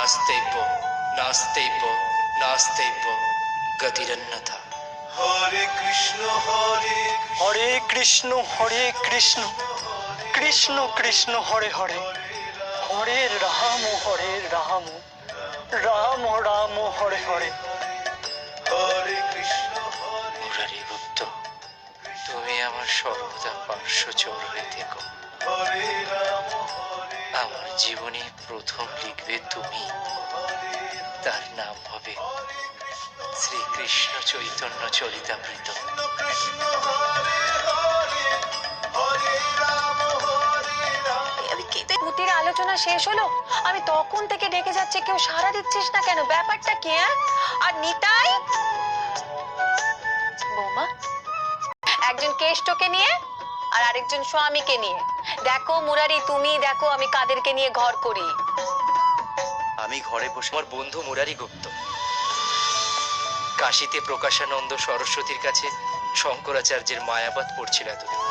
नास्तेभ्यो नास्तेभ्यो नास्तेभ्यो गतिरन्यथा। हरे कृष्ण हरे कृष्ण कृष्ण कृष्ण हरे हरे हरे राम राम राम हरे हरे हरे कृष्ण मुरारी गुप्त তুমি আমার সর্বদা পার্শ্বচর হয়ে থেকো। हरे राम আমার জীবনে প্রথম লিখবে তুমি, তার নাম হবে শ্রীকৃষ্ণ চৈতন্য চরিতামৃত। कृष्ण हरे हरे हरे राम পুতির আলোচনা শেষ হলো, আমি তখন থেকে ডেকে যাচ্ছি, কেউ সাড়া দিচ্ছিস না কেন? ব্যাপারটা কি? আর নিতাই বৌমা, একজন কেষ্টকে নিয়ে আর আরেকজন স্বামীকে নিয়ে দেখো। মুরারি তুমি দেখো আমি কাদেরকে নিয়ে ঘর করি। আমি ঘরে বসে আমার বন্ধু মুরারি গুপ্ত কাশীতে প্রকাশানন্দ সরস্বতীর কাছে শঙ্করাচার্যের মায়াবাদ পড়ছিল এতদিন।